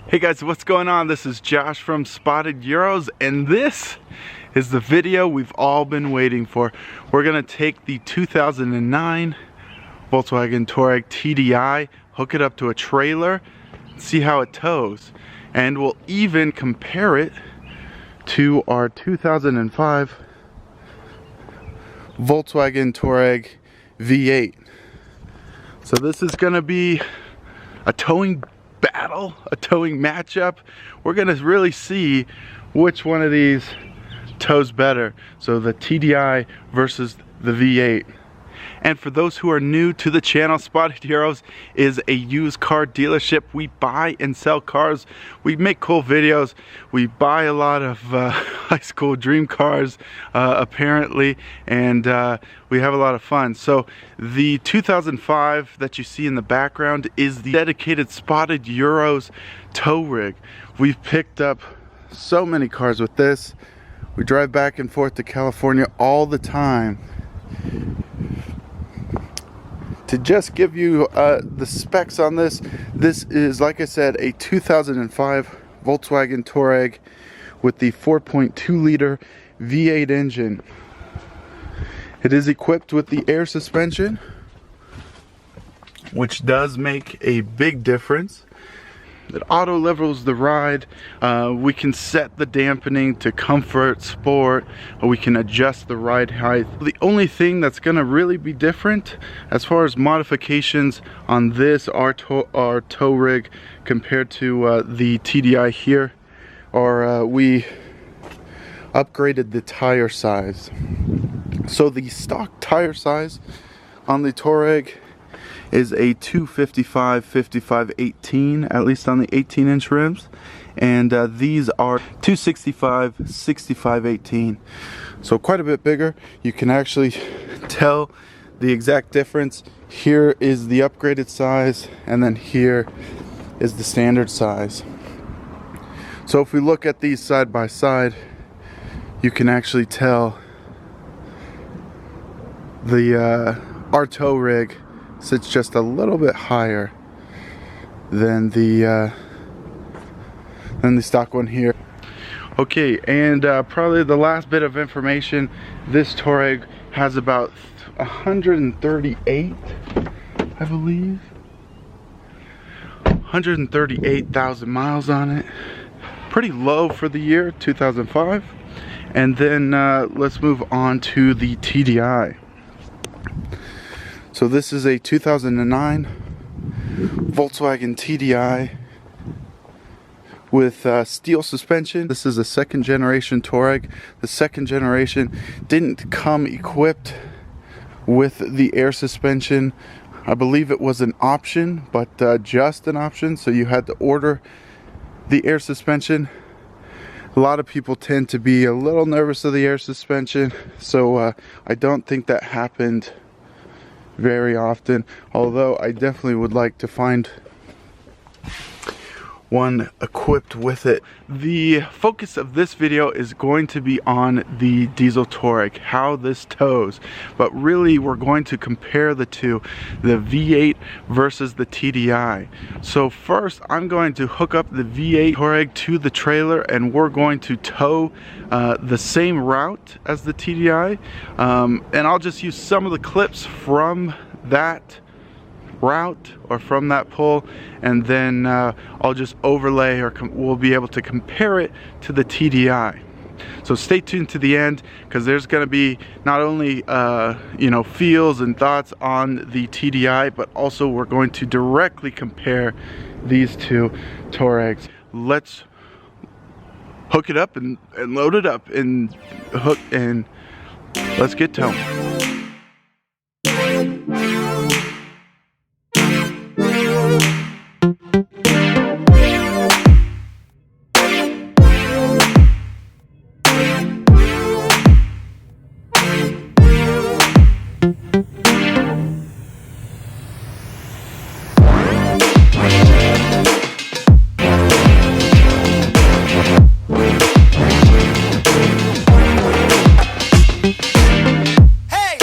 Hey guys, what's going on? This is Josh from Spotted Euros, and this is the video we've all been waiting for. We're gonna take the 2009 Volkswagen Touareg TDI, hook it up to a trailer, see how it tows, and we'll even compare it to our 2005 Volkswagen Touareg V8. So this is gonna be a towing battle, a towing matchup. We're gonna really see which one of these tows better. So the TDI versus the V8. And for those who are new to the channel, Spotted Euros is a used car dealership. We buy and sell cars. We make cool videos. We buy a lot of high school dream cars, apparently, and we have a lot of fun. So the 2005 that you see in the background is the dedicated Spotted Euros tow rig. We've picked up so many cars with this. We drive back and forth to California all the time. To just give you the specs on this, this is, like I said, a 2005 Volkswagen Touareg with the 4.2 liter V8 engine. It is equipped with the air suspension, which does make a big difference. It auto levels the ride. We can set the dampening to comfort, sport, or we can adjust the ride height. The only thing that's gonna really be different as far as modifications on this, our tow rig, compared to the TDI here, are we upgraded the tire size. So the stock tire size on the Touareg is a 255/55/18, at least on the 18-inch rims, and these are 265/65/18, so quite a bit bigger. You can actually tell the exact difference. Here is the upgraded size, and then here is the standard size. So if we look at these side by side, you can actually tell the our tow rig sits just a little bit higher than the stock one here. Okay, and probably the last bit of information, this Touareg has about 138, I believe, 138,000 miles on it. Pretty low for the year 2005. And then let's move on to the TDI. So this is a 2009 Volkswagen Tdi with steel suspension. This is a second generation Touareg. The second generation didn't come equipped with the air suspension. I believe it was an option, but just an option, so you had to order the air suspension. A lot of people tend to be a little nervous of the air suspension, so I don't think that happened very often, although I definitely would like to find one equipped with it. The focus of this video is going to be on the diesel Touareg, how this tows, but really we're going to compare the two, the V8 versus the TDI. So first I'm going to hook up the V8 Touareg to the trailer, and we're going to tow the same route as the TDI, and I'll just use some of the clips from that route or from that pull, and then I'll just overlay, or we'll be able to compare it to the TDI. So stay tuned to the end, because there's going to be not only you know, feels and thoughts on the TDI, but also we're going to directly compare these two Touaregs. Let's hook it up and load it up and hook, and let's get towing. Hey!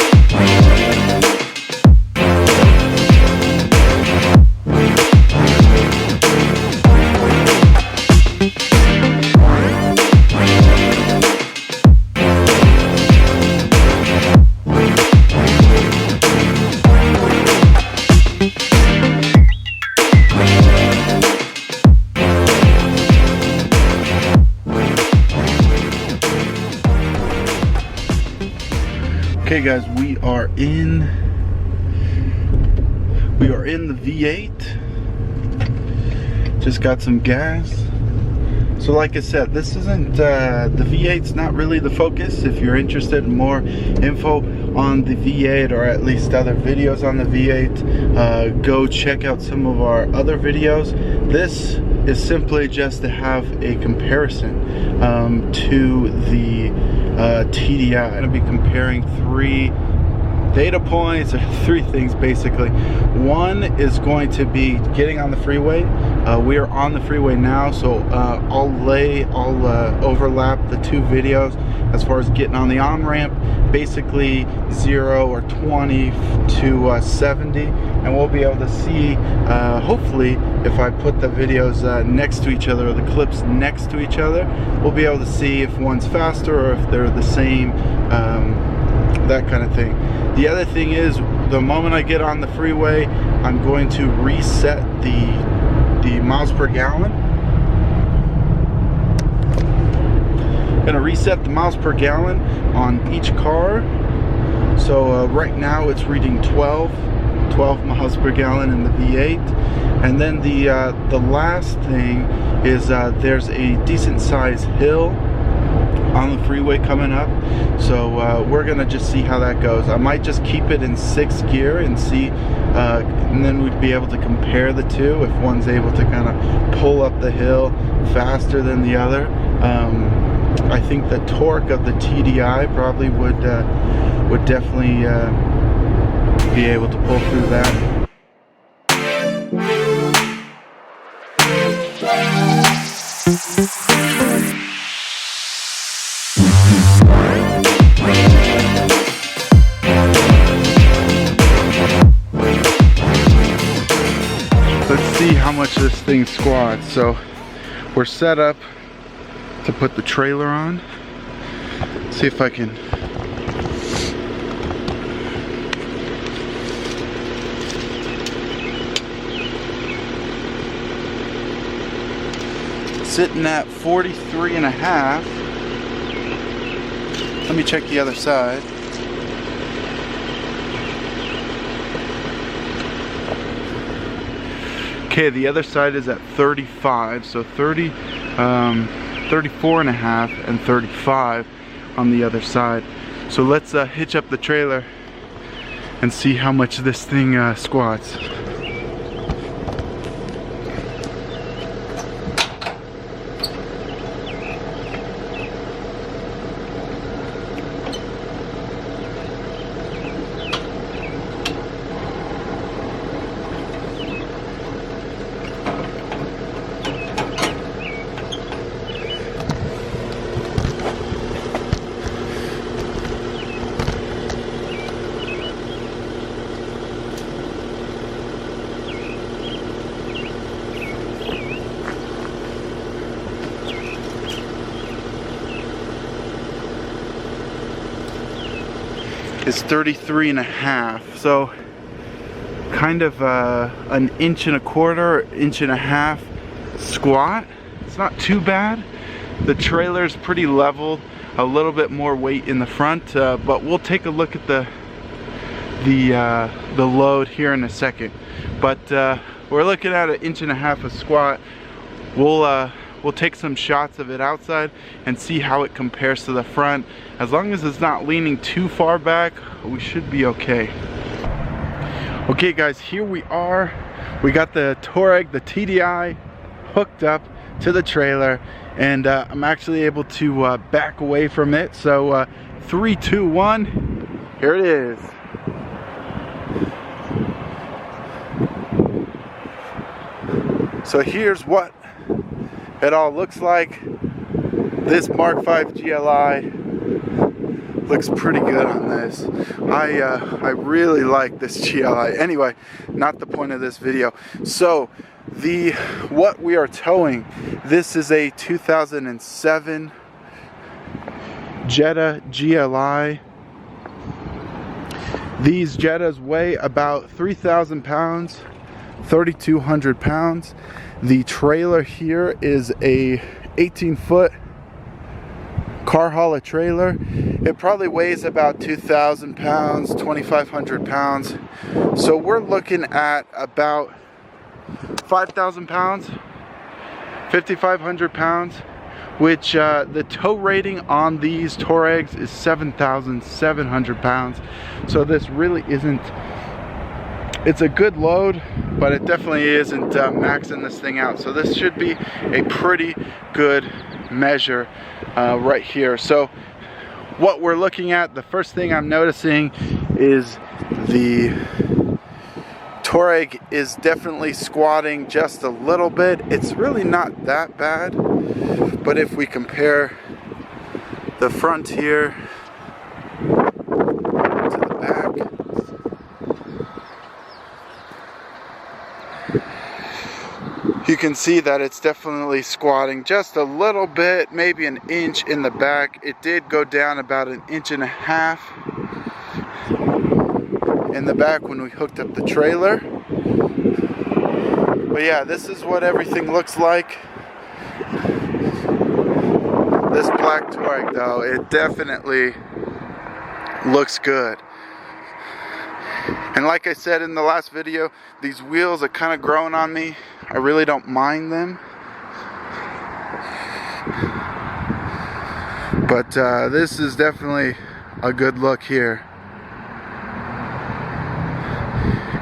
Okay guys, we are in the V8. Just got some gas. So like I said, this isn't the V8's not really the focus. If you're interested in more info on the V8, or at least other videos on the V8, go check out some of our other videos. This is simply just to have a comparison to the TDI. I'm going to be comparing three data points, or three things basically. One is going to be getting on the freeway. We are on the freeway now, so I'll overlap the two videos as far as getting on the on-ramp, basically 0 or 20 to 70, and we'll be able to see, hopefully, if I put the videos next to each other, or the clips next to each other, we'll be able to see if one's faster or if they're the same, that kind of thing. The other thing is, the moment I get on the freeway, I'm going to reset the miles per gallon. I'm going to reset the miles per gallon on each car. So right now it's reading 12 miles per gallon in the V8. And then the last thing is there's a decent sized hill on the freeway coming up, so we're gonna just see how that goes. I might just keep it in 6th gear and see, and then we'd be able to compare the two, if one's able to kind of pull up the hill faster than the other. I think the torque of the TDI probably would definitely be able to pull through that. Let's see how much this thing squats. So we're set up to put the trailer on. Let's see if I can. Sitting at 43.5. Let me check the other side. Okay, the other side is at 35, so 34.5 and 35 on the other side. So let's hitch up the trailer and see how much this thing squats. Is 33.5, so kind of an 1.25 1.5 squat. It's not too bad. The trailer's pretty leveled, a little bit more weight in the front, but we'll take a look at the load here in a second. But we're looking at 1.5 a squat. We'll take some shots of it outside and see how it compares to the front. As long as it's not leaning too far back, we should be okay. Okay guys, here we are. We got the Touareg, the TDI, hooked up to the trailer, and I'm actually able to back away from it. So 3, 2, 1, here it is. So here's what it all looks like. This Mark V GLI looks pretty good on this. I really like this GLI. Anyway, not the point of this video. So what we are towing, this is a 2007 Jetta GLI. These Jettas weigh about 3,000 pounds, 3,200 pounds. The trailer here is a 18-foot car haul a trailer, it probably weighs about 2,000 pounds, 2,500 pounds. So we're looking at about 5,000 pounds, 5,500 pounds, which the tow rating on these Touaregs is 7,700 pounds. So this really isn't, it's a good load, but it definitely isn't maxing this thing out. So this should be a pretty good measure right here. So what we're looking at, the first thing I'm noticing is the Touareg is definitely squatting just a little bit. It's really not that bad, but if we compare the front here to the back, you can see that it's definitely squatting just a little bit, maybe an inch in the back. It did go down about 1.5 inches in the back when we hooked up the trailer. But yeah, this is what everything looks like. This black Touareg though, it definitely looks good. And like I said in the last video, these wheels are kind of growing on me. I really don't mind them. But this is definitely a good look here.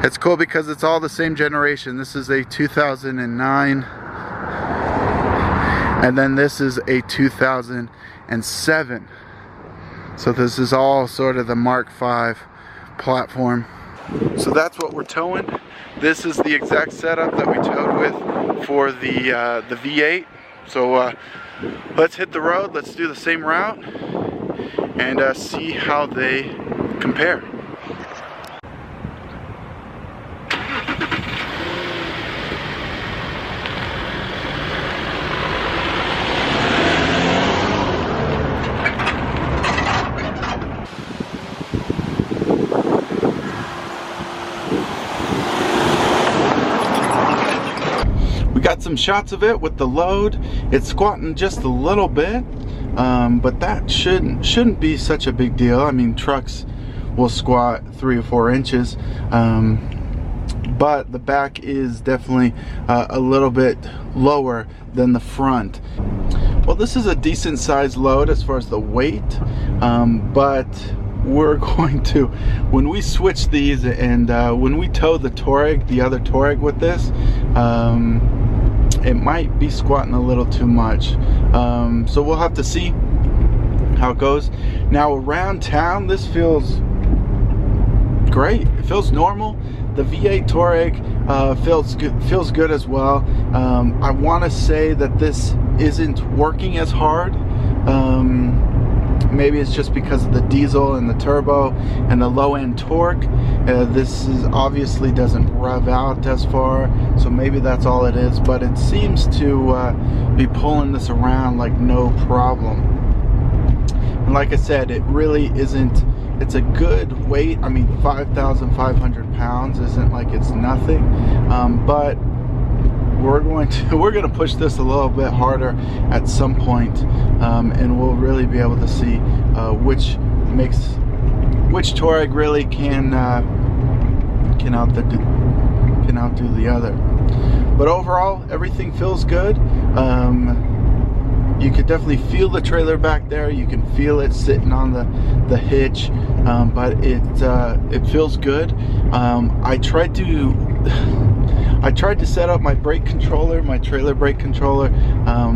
It's cool because it's all the same generation. This is a 2009. And then this is a 2007. So this is all sort of the Mark V platform. So that's what we're towing. This is the exact setup that we towed with for the V8. So let's hit the road, let's do the same route, and see how they compare. Got some shots of it with the load. It's squatting just a little bit, but that shouldn't be such a big deal. I mean, trucks will squat 3 or 4 inches, but the back is definitely a little bit lower than the front. Well, this is a decent sized load as far as the weight, but we're going to, when we switch these and when we tow the Touareg, the other Touareg with this, it might be squatting a little too much. So we'll have to see how it goes. Now around town, this feels great. It feels normal. The V8 Touareg feels good as well. I want to say that this isn't working as hard. Maybe it's just because of the diesel and the turbo and the low end torque. This obviously doesn't rev out as far, so maybe that's all it is, but it seems to be pulling this around like no problem. And like I said, it really isn't, it's a good weight. I mean, 5,500 pounds isn't like it's nothing, but we're going to push this a little bit harder at some point, and we'll really be able to see which Touareg really can outdo the other. But overall, everything feels good. You could definitely feel the trailer back there. You can feel it sitting on the hitch, but it feels good. I tried to set up my brake controller, my trailer brake controller,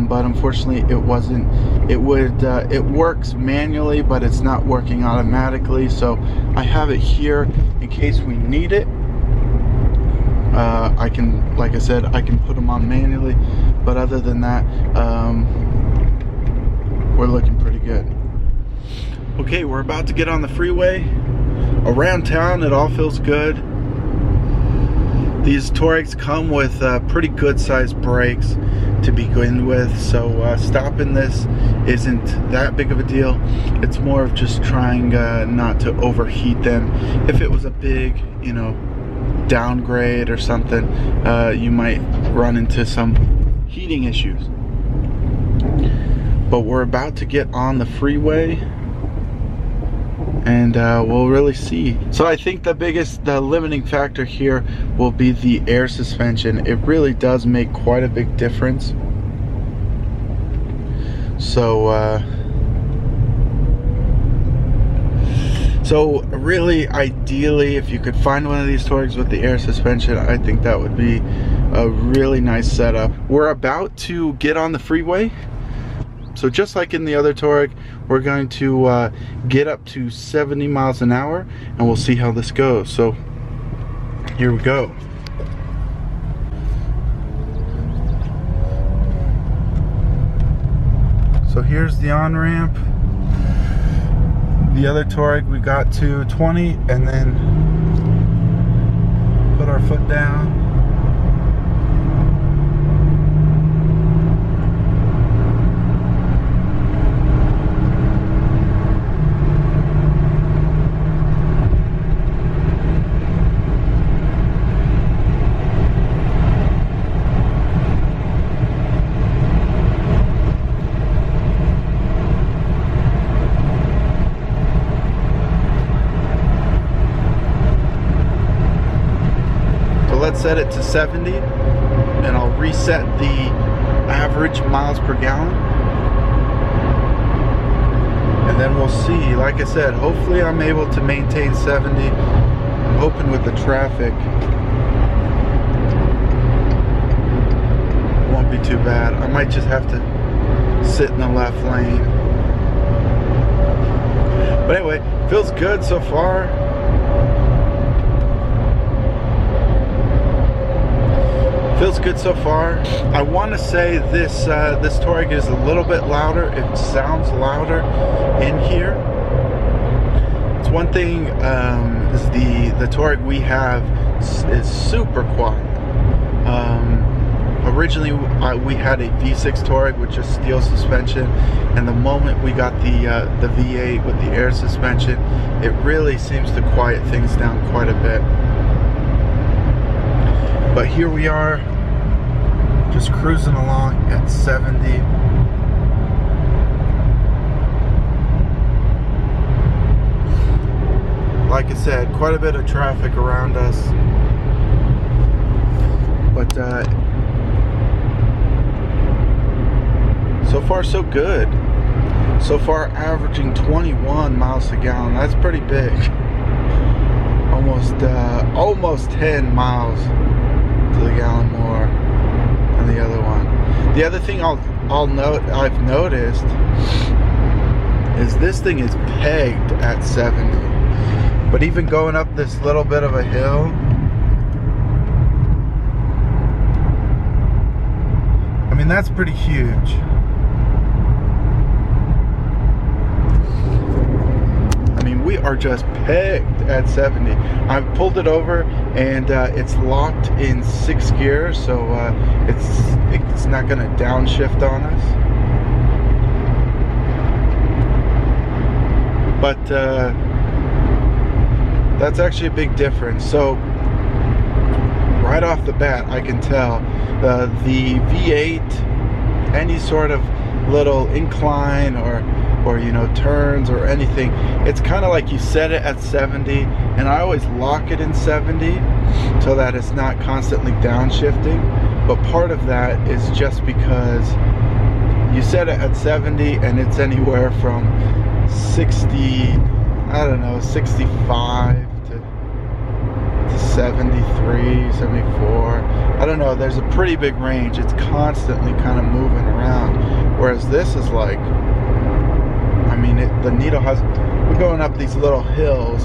but unfortunately it wasn't. It works manually, but it's not working automatically. So I have it here in case we need it. I can, like I said, I can put them on manually, but other than that, we're looking pretty good. Okay, we're about to get on the freeway. Around town, it all feels good. These Touaregs come with pretty good sized brakes to begin with, so stopping this isn't that big of a deal. It's more of just trying not to overheat them. If it was a big, you know, downgrade or something, you might run into some heating issues. but we're about to get on the freeway, and we'll really see. So I think the limiting factor here will be the air suspension. It really does make quite a big difference. So really, ideally, if you could find one of these Touaregs with the air suspension, I think that would be a really nice setup. We're about to get on the freeway. So just like in the other Touareg, we're going to get up to 70 miles an hour, and we'll see how this goes. So here we go. So here's the on-ramp. The other Touareg we got to 20 and then put our foot down. Let's set it to 70, and I'll reset the average miles per gallon, and then we'll see. Like I said, hopefully I'm able to maintain 70. I'm hoping with the traffic it won't be too bad. I might just have to sit in the left lane, but anyway, feels good so far. Feels good so far. I want to say this this Touareg is a little bit louder. It sounds louder in here. It's one thing is the Touareg we have is super quiet. Originally we had a V6 Touareg with just steel suspension, and the moment we got the V8 with the air suspension, it really seems to quiet things down quite a bit. But here we are, just cruising along at 70. Like I said, quite a bit of traffic around us, but so far so good. So far averaging 21 miles a gallon. That's pretty big. Almost 10 miles to the gallon more than the other one. The other thing I've noticed is this thing is pegged at 70, but even going up this little bit of a hill, I mean, that's pretty huge. We are just pegged at 70. I pulled it over, and it's locked in 6th gear, so it's not going to downshift on us. But that's actually a big difference. So right off the bat, I can tell the V8, any sort of little incline or you know, turns or anything, it's kind of like you set it at 70, and I always lock it in 70 so that it's not constantly downshifting. But part of that is just because you set it at 70 and it's anywhere from 60, I don't know, 65 to 73, 74. I don't know, there's a pretty big range. It's constantly kind of moving around, whereas this is like, I mean, the needle has, we're going up these little hills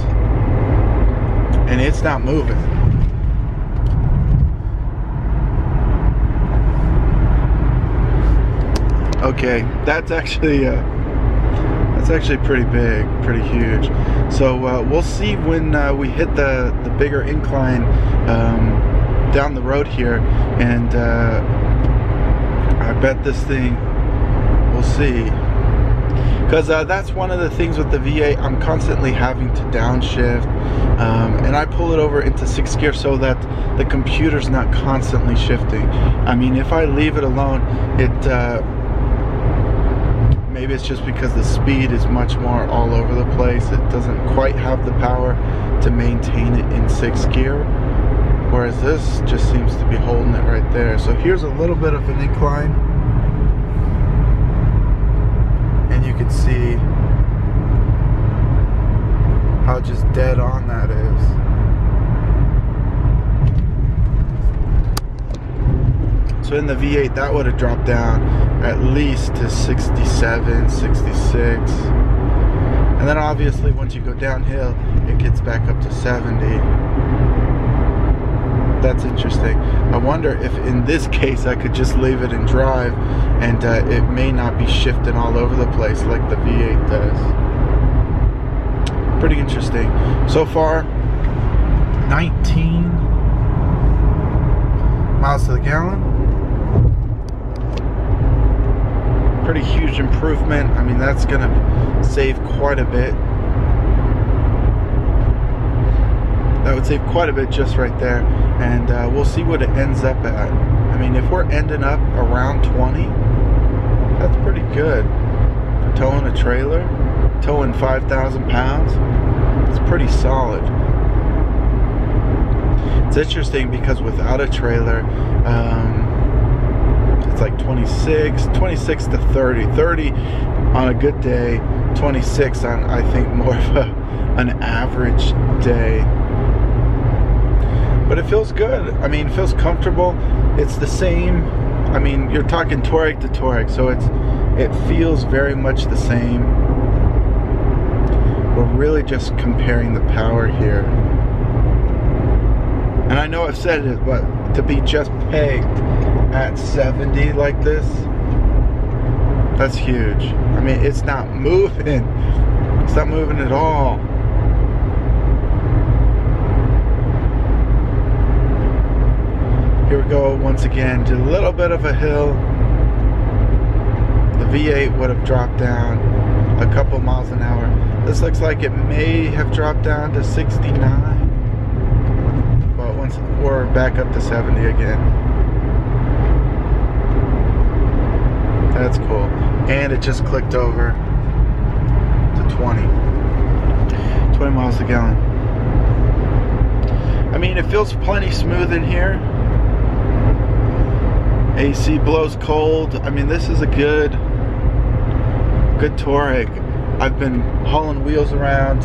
and it's not moving. Okay, that's actually pretty big, pretty huge. So we'll see when we hit the bigger incline down the road here, and I bet this thing, we'll see. Because that's one of the things with the V8, I'm constantly having to downshift, and I pull it over into 6th gear so that the computer's not constantly shifting. I mean, if I leave it alone, maybe it's just because the speed is much more all over the place. It doesn't quite have the power to maintain it in 6th gear, whereas this just seems to be holding it right there. So here's a little bit of an incline, and you can see how just dead on that is. So in the V8, that would have dropped down at least to 67, 66. And then obviously once you go downhill, it gets back up to 70. That's interesting. I wonder if in this case I could just leave it and drive, and it may not be shifting all over the place like the V8 does. Pretty interesting. So far, 19 miles to the gallon. Pretty huge improvement. I mean, that's gonna save quite a bit. That would save quite a bit just right there, and we'll see what it ends up at. I mean, if we're ending up around 20, that's pretty good for towing a trailer, towing 5,000 pounds. It's pretty solid. It's interesting because without a trailer, it's like 26 to 30 on a good day, 26 on, I think, more of an average day. But it feels good. I mean, it feels comfortable. It's the same. I mean, you're talking Touareg to Touareg, so it feels very much the same. We're really just comparing the power here. And I know I've said it, but to be just pegged at 70 like this, that's huge. I mean, it's not moving. It's not moving at all. Here we go once again, to a little bit of a hill. The V8 would have dropped down a couple miles an hour. This looks like it may have dropped down to 69. But once we're back up to 70 again. That's cool. And it just clicked over to 20 miles a gallon. I mean, it feels plenty smooth in here. AC blows cold. I mean, this is a good Touareg. I've been hauling wheels around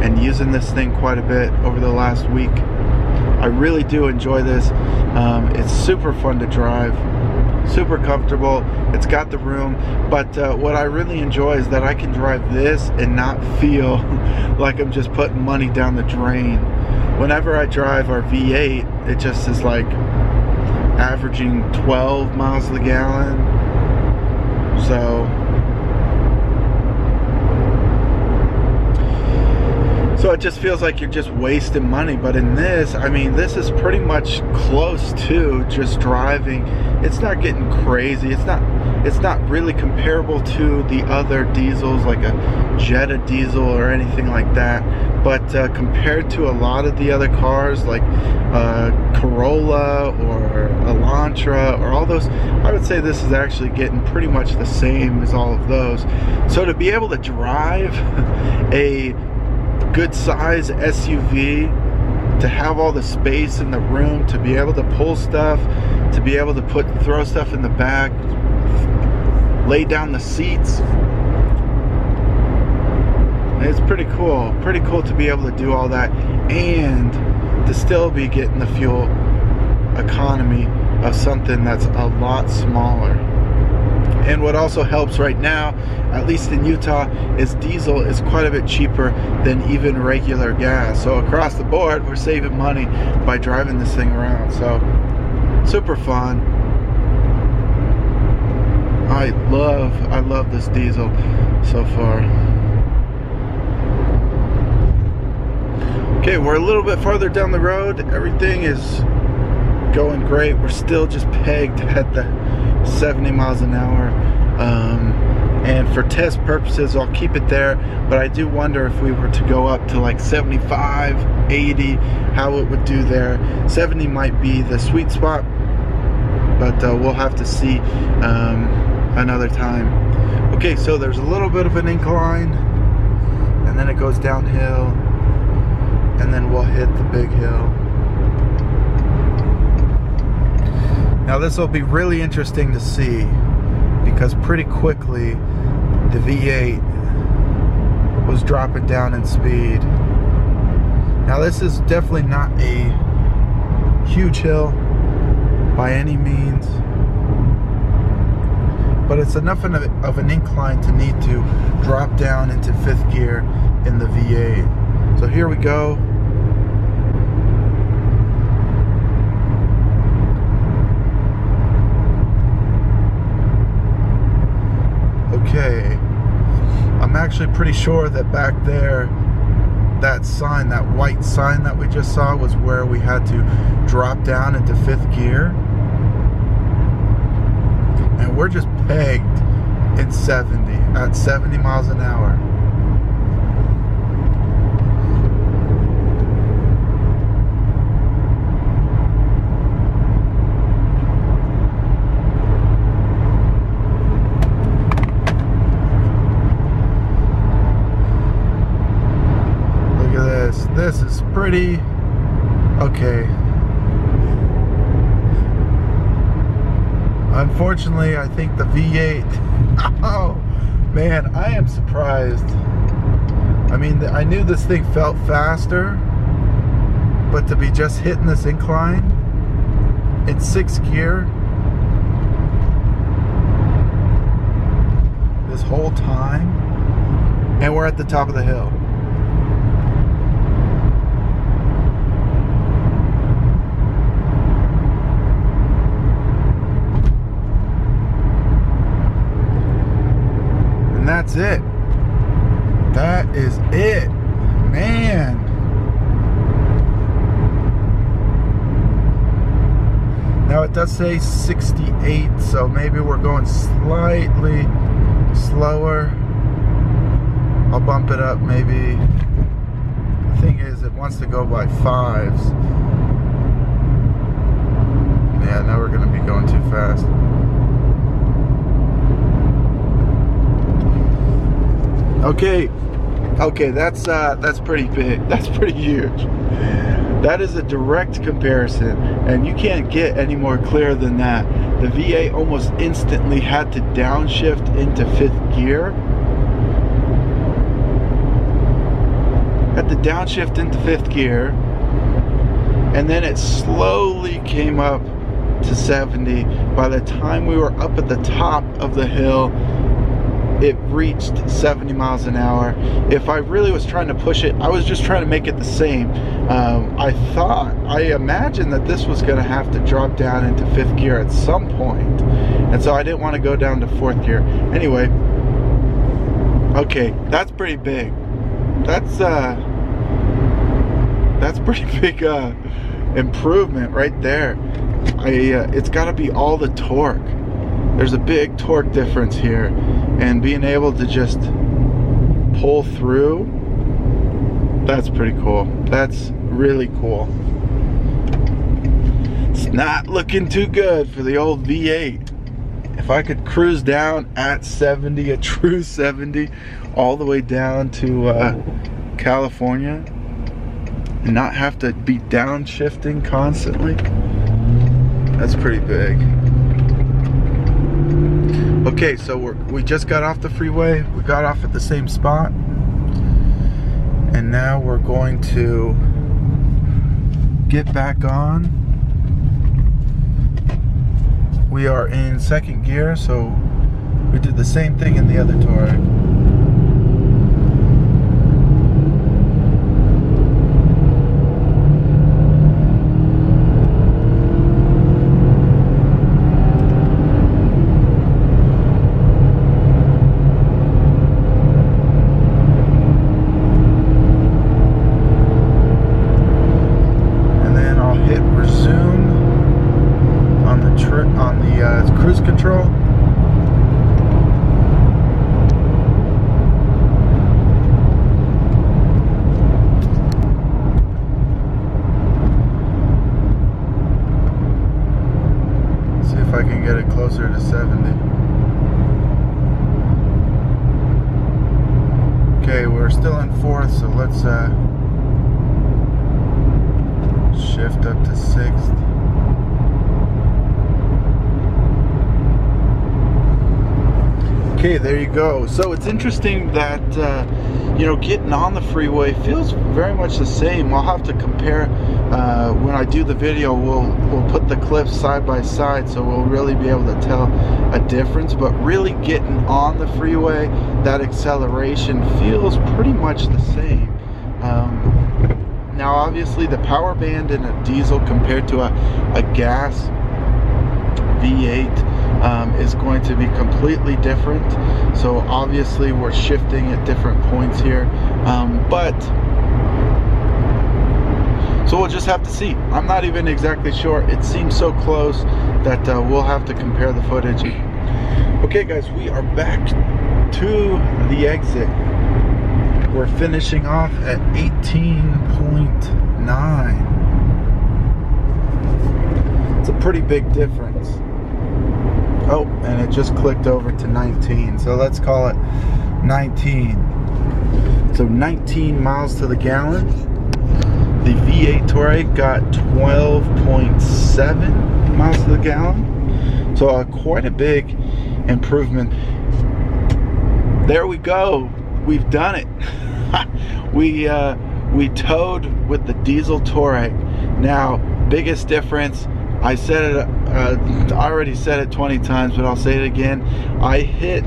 and using this thing quite a bit over the last week. I really do enjoy this. It's super fun to drive, super comfortable. It's got the room, but what I really enjoy is that I can drive this and not feel like I'm just putting money down the drain. Whenever I drive our V8, it just is like averaging 12 miles to the gallon. So it just feels like you're just wasting money. But in this, I mean, this is pretty much close to just driving. It's not getting crazy. It's not really comparable to the other diesels like a Jetta diesel or anything like that. But compared to a lot of the other cars like Corolla or Elantra or all those, I would say this is actually getting pretty much the same as all of those. So to be able to drive a good size SUV, to have all the space in the room, to be able to pull stuff, to be able to throw stuff in the back, lay down the seats, it's pretty cool. Pretty cool to be able to do all that and to still be getting the fuel economy of something that's a lot smaller. And what also helps right now, at least in Utah, is diesel is quite a bit cheaper than even regular gas. So across the board, we're saving money by driving this thing around. So super fun. I love this diesel so far. Okay, we're a little bit farther down the road. Everything is going great. We're still just pegged at the 70 miles an hour. And for test purposes, I'll keep it there. But I do wonder if we were to go up to like 75, 80, how it would do there. 70 might be the sweet spot, but we'll have to see another time. Okay, so there's a little bit of an incline, and then it goes downhill, and then we'll hit the big hill. Now this will be really interesting to see, because pretty quickly the V8 was dropping down in speed. Now this is definitely not a huge hill by any means, but it's enough of an incline to need to drop down into 5th gear in the V8. So here we go. Okay, I'm actually pretty sure that back there, that sign, that white sign that we just saw, was where we had to drop down into 5th gear. And we're just pegged in 70, at 70 miles an hour. This is pretty okay. Unfortunately, I think the V8, oh man, I am surprised. I mean, I knew this thing felt faster, but to be just hitting this incline in 6th gear this whole time, and we're at the top of the hill. And that's it. That is it, man. Now it does say 68, so maybe we're going slightly slower. I'll bump it up maybe. The thing is, it wants to go by 5s. Yeah, now we're going to be going too fast. Okay, that's pretty big. That's pretty huge. That is a direct comparison, and you can't get any more clear than that. The V8 almost instantly had to downshift into 5th gear. Had to downshift into 5th gear, and then it slowly came up to 70. By the time we were up at the top of the hill, it reached 70 miles an hour. If I really was trying to push it, I was just trying to make it the same. I imagined that this was going to have to drop down into 5th gear at some point, and so I didn't want to go down to 4th gear. Anyway, okay, that's pretty big. That's pretty big improvement right there. It's got to be all the torque. There's a big torque difference here, and being able to just pull through, that's pretty cool. That's really cool. It's not looking too good for the old V8. If I could cruise down at 70, a true 70, all the way down to California, and not have to be downshifting constantly, that's pretty big. Okay, so we just got off the freeway. We got off at the same spot, and now we're going to get back on. We are in 2nd gear, so we did the same thing in the other Touareg. Cruise control. still in fourth, so let's shift up to sixth. Okay, there you go. So it's interesting that you know, getting on the freeway feels very much the same. I'll have to compare when I do the video. We'll put the clips side by side, so we'll really be able to tell a difference. But really getting on the freeway, that acceleration feels pretty much the same. Now obviously the power band in a diesel compared to a gas V8 is going to be completely different. So obviously we're shifting at different points here, so we'll just have to see. I'm not even exactly sure. It seems so close that we'll have to compare the footage. Okay guys, we are back to the exit. We're finishing off at 18.9. It's a pretty big difference. Oh, and it just clicked over to 19, so let's call it 19. So 19 miles to the gallon. The V8 Touareg got 12.7 miles to the gallon, so quite a big improvement. There we go, we've done it. we towed with the diesel Touareg. Now, biggest difference, I said it, I already said it 20 times, but I'll say it again. I hit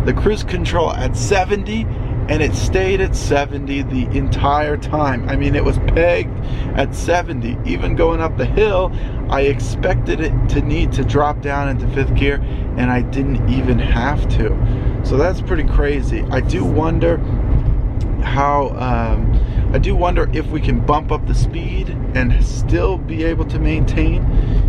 the cruise control at 70 and it stayed at 70 the entire time. I mean, it was pegged at 70. Even going up the hill, I expected it to need to drop down into fifth gear, and I didn't even have to. So that's pretty crazy. I do wonder how, I do wonder if we can bump up the speed and still be able to maintain,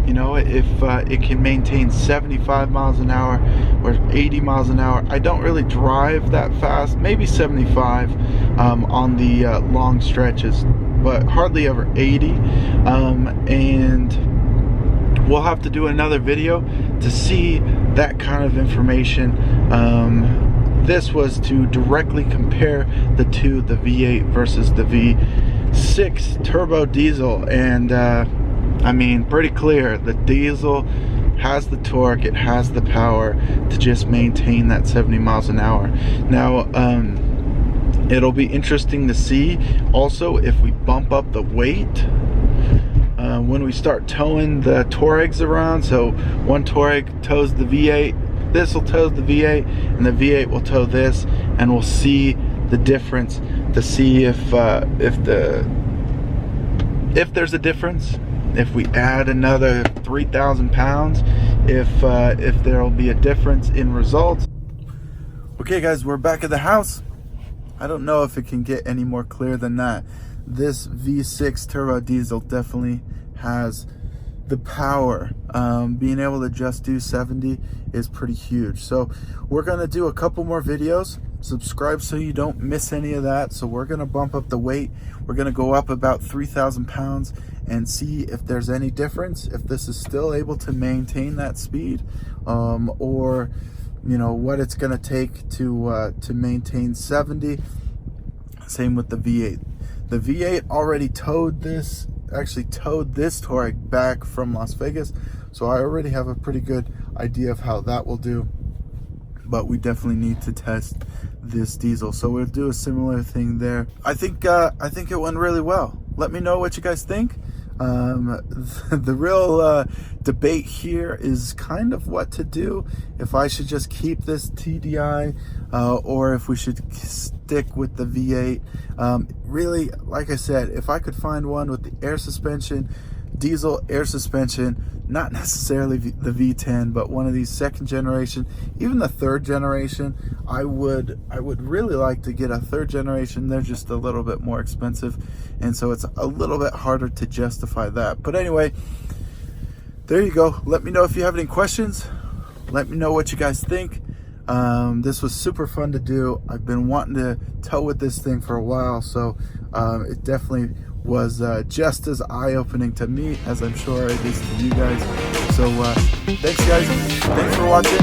you know, if it can maintain 75 miles an hour or 80 miles an hour. I don't really drive that fast, maybe 75 on the long stretches, but hardly ever 80. And we'll have to do another video to see that kind of information. This was to directly compare the two, the V8 versus the V6 turbo diesel, and I mean, pretty clear. The diesel has the torque, it has the power to just maintain that 70 miles an hour. Now, it'll be interesting to see also if we bump up the weight when we start towing the Touaregs around. So one Touareg tows the V8, this will tow the V8, and the V8 will tow this, and we'll see the difference to see if there's a difference, if we add another 3,000 pounds, if there'll be a difference in results. Okay guys, we're back at the house. I don't know if it can get any more clear than that. This V6 turbo diesel definitely has the power. Being able to just do 70 is pretty huge. So we're gonna do a couple more videos. Subscribe so you don't miss any of that. So we're gonna bump up the weight. We're gonna go up about 3,000 pounds and see if there's any difference, if this is still able to maintain that speed, or you know what it's gonna take to maintain 70. Same with the V8. The V8 already towed this, actually towed this Touareg back from Las Vegas, so I already have a pretty good idea of how that will do. But we definitely need to test this diesel, so we'll do a similar thing there. I think it went really well. Let me know what you guys think. The real debate here is kind of what to do, if I should just keep this TDI or if we should stick with the V8. Really, like I said, if I could find one with the air suspension, diesel air suspension, not necessarily the V10, but one of these second generation, even the third generation, I would really like to get a third generation. They're just a little bit more expensive, and so it's a little bit harder to justify that. But anyway, there you go. Let me know if you have any questions. Let me know what you guys think. This was super fun to do. I've been wanting to tow with this thing for a while, so it definitely was just as eye-opening to me as I'm sure it is to you guys. So thanks guys, thanks for watching.